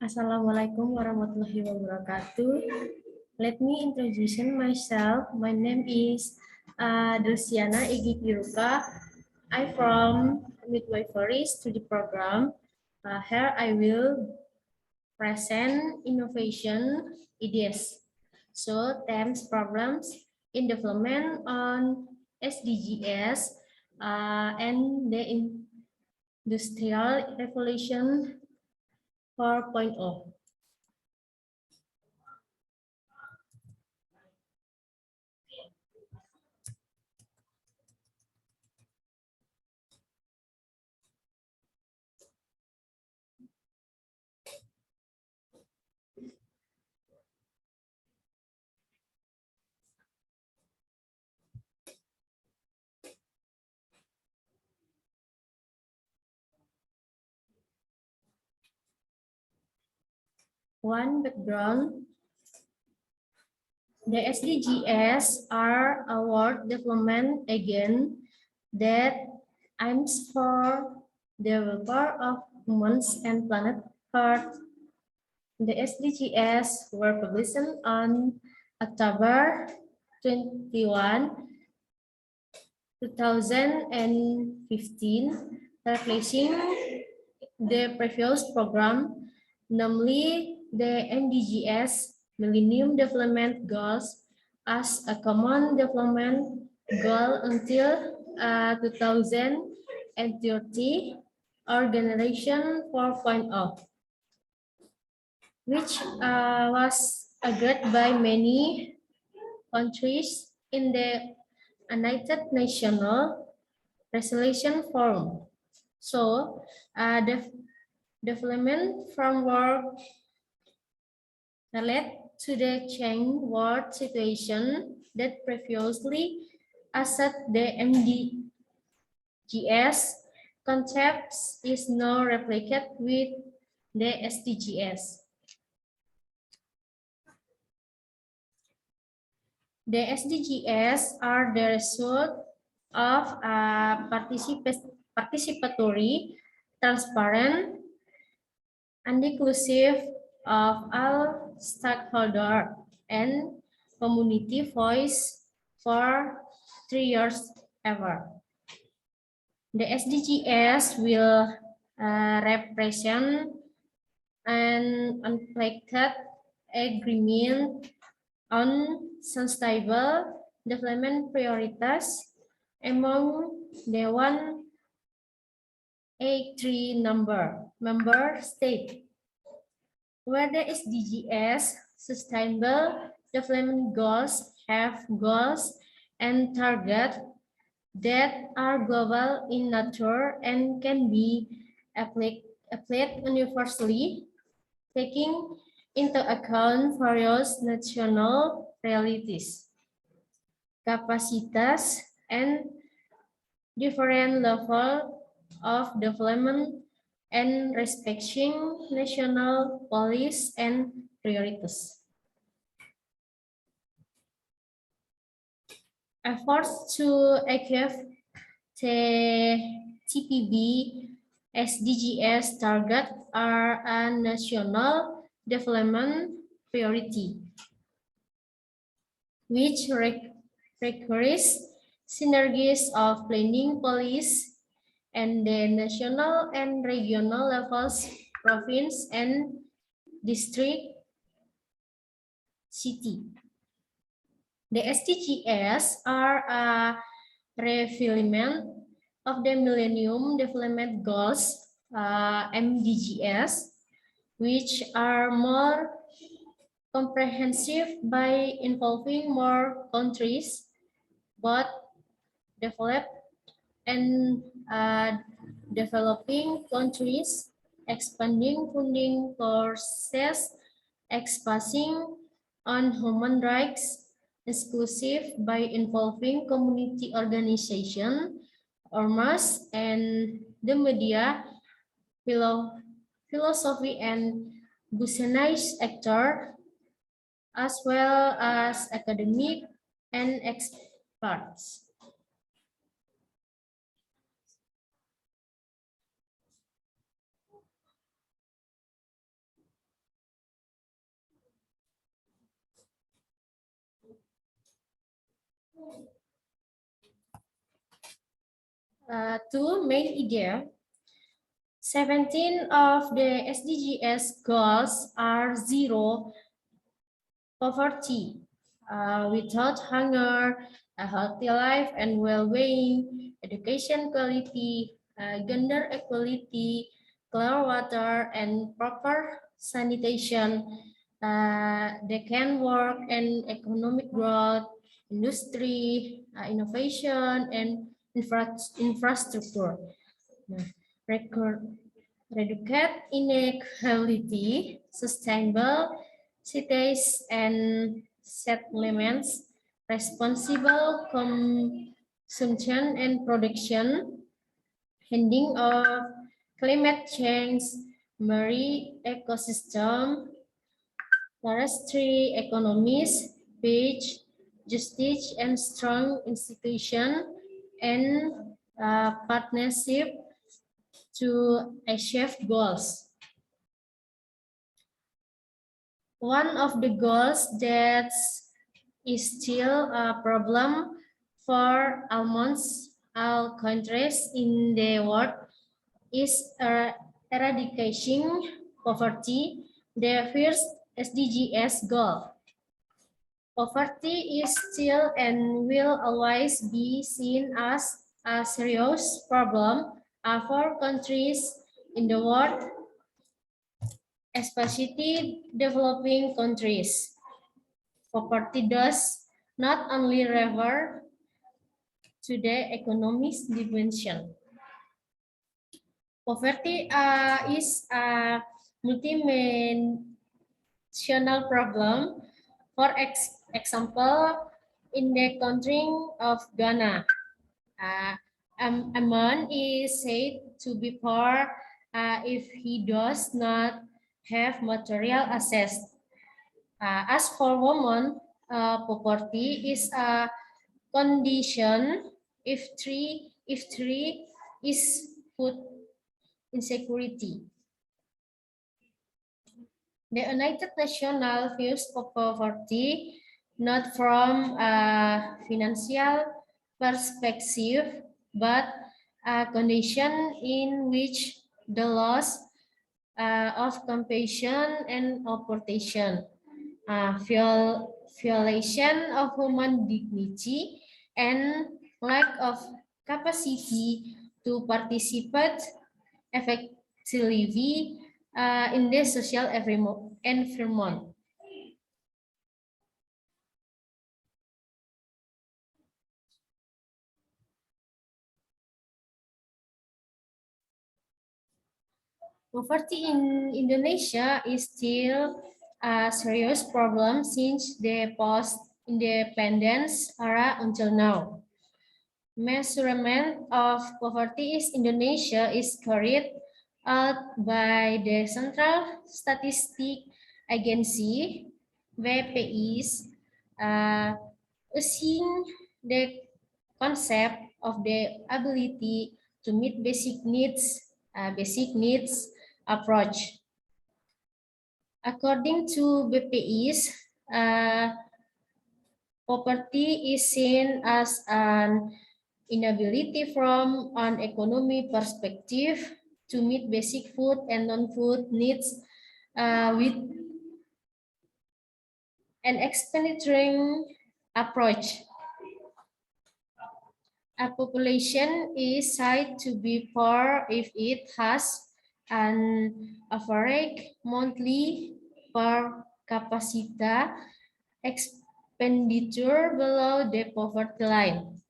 Assalamualaikum warahmatullahi wabarakatuh. Let me introduce myself. My name is Dulciana Igi Piruka. I'm from midwifery study program. Here I will present innovation ideas. So, themes problems in development on SDGs and the Industrial Revolution 4.0. One background, the SDGs are a world development agenda that aims for the welfare of humans and planet Earth. The SDGs were published on October 21, 2015, replacing the previous program, namely the MDGs, Millennium Development Goals, as a common development goal until 2030, or Generation 4.0, which was agreed by many countries in the United Nations Resolution Forum. So, the development framework led to the changed world situation that previously assessed the MDGs concepts is now replicated with the SDGs. The SDGs are the result of a participatory, transparent, and inclusive of all stakeholders and community voice for 3 years ever. The SDGs will represent an unflagged agreement on sustainable development priorities among the 183 member states, where the SDGs sustainable development goals have goals and targets that are global in nature and can be applied universally, taking into account various national realities, capacities, and different level of development and respecting national policies and priorities. Efforts to achieve the TPB SDGs target are a national development priority, which requires synergies of planning policies and the national and regional levels, province and district, city. The SDGs are a refinement of the Millennium Development Goals, MDGs, which are more comprehensive by involving more countries, both developed and developing countries, expanding funding sources, expanding on human rights, exclusive by involving community organization, ormas, and the media, philosophy, and business actor, as well as academic and experts. Two main ideas. 17 of the SDGs goals are zero poverty, without hunger, a healthy life and well-being, education quality, gender equality, clear water, and proper sanitation. They can work and economic growth, industry, innovation, and infrastructure. Record Reduce inequality, sustainable cities and settlements, responsible consumption and production, ending of climate change, marine ecosystem, forestry economies, peace, justice and strong institution, and partnership to achieve goals. One of the goals that is still a problem for almost all countries in the world is eradicating poverty, the first SDGs goal. Poverty is still and will always be seen as a serious problem for countries in the world, especially developing countries. Poverty does not only refer to the economic dimension. Poverty is a multidimensional problem. For example, in the country of Ghana, a man is said to be poor if he does not have material access. As for women, poverty is a condition if three is food insecurity. The United Nations views poverty not from a financial perspective, but a condition in which the loss of compassion and opportunity, violation of human dignity, and lack of capacity to participate effectively in the social environment. Poverty in Indonesia is still a serious problem since the post-independence era until now. Measurement of poverty in Indonesia is carried out by the Central Statistic Agency, BPS, using the concept of the ability to meet basic needs approach. According to BPS, poverty is seen as an inability from an economic perspective to meet basic food and non-food needs with an expenditure approach. A population is said to be poor if it has an average monthly per capita expenditure below the poverty line.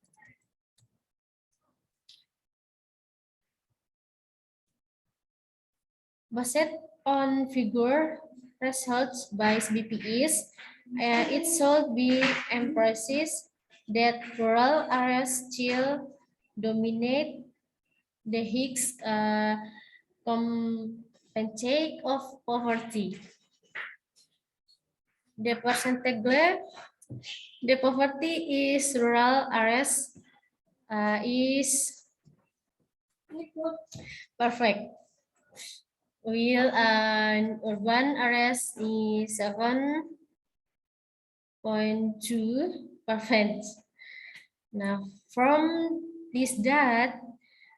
Based on figure results by BPS, it should be emphasized that rural areas still dominate the Higgs compensate of poverty. The percentage the poverty is rural areas is perfect. While urban areas is 7.2%. Now, from this data,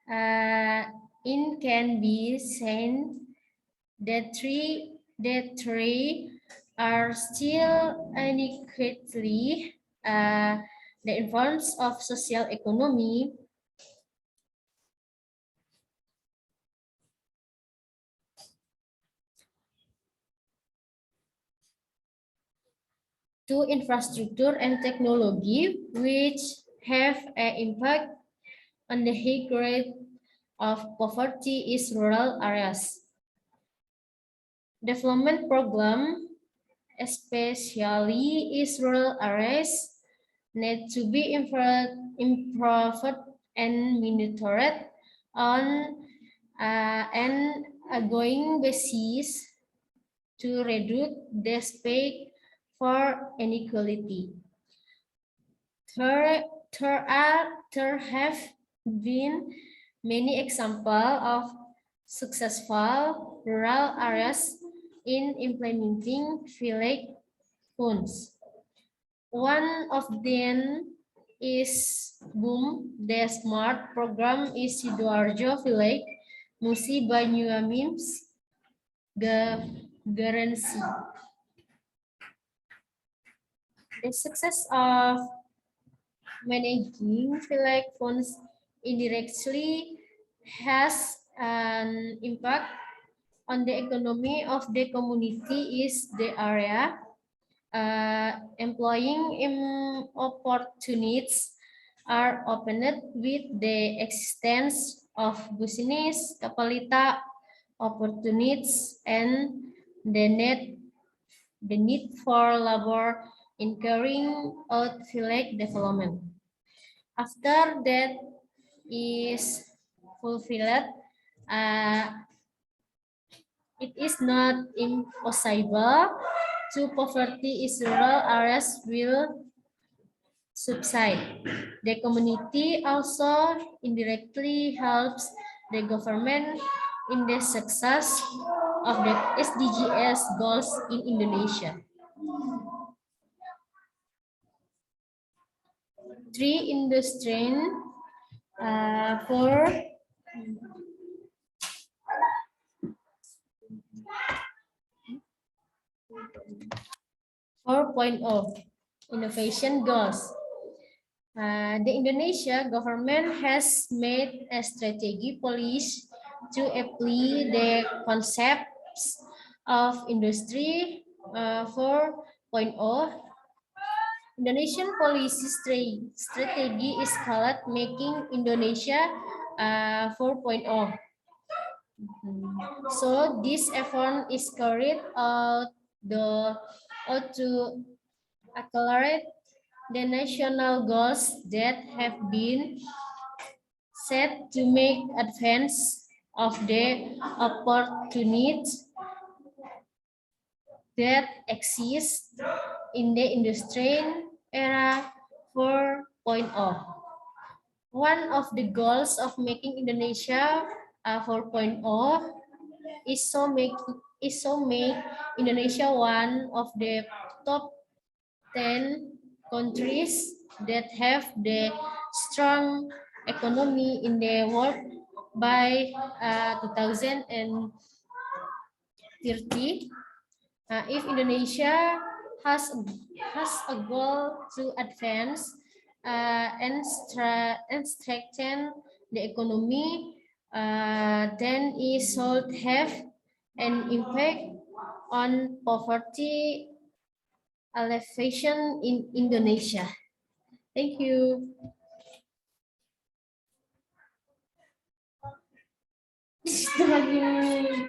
it can be seen that three are still adequately the influence of social economy to infrastructure and technology, which have an impact on the high rate of poverty is rural areas. Development program, especially is rural areas, need to be improved and monitored on an ongoing basis to reduce the space for inequality. There have been many examples of successful rural areas in implementing village funds. One of them is BOOM, the SMART program is Sidoarjo Village, Musi Banyuamims, Garansi. The success of managing village funds indirectly has an impact on the economy of the community is the area. Employing opportunities are opened with the existence of business, kapalita, opportunities, and the need for labor in carrying out village development. After that is fulfilled, it is not impossible to poverty in rural areas will subside. The community also indirectly helps the government in the success of the SDGs goals in Indonesia. Three industries for 4.0 innovation goals. The Indonesia government has made a strategy policy to apply the concepts of Industry 4.0. Indonesian policy strategy is called Making Indonesia 4.0. So this effort is carried out to accelerate the national goals that have been set to make advance of the opportunities that exist in the industrial era 4.0. One of the goals of making Indonesia 4.0 is so make Indonesia one of the top 10 countries that have the strong economy in the world by 2030. If Indonesia has a goal to advance and strengthen the economy, then it should have an impact on poverty alleviation in Indonesia. Thank you. Itu lagi.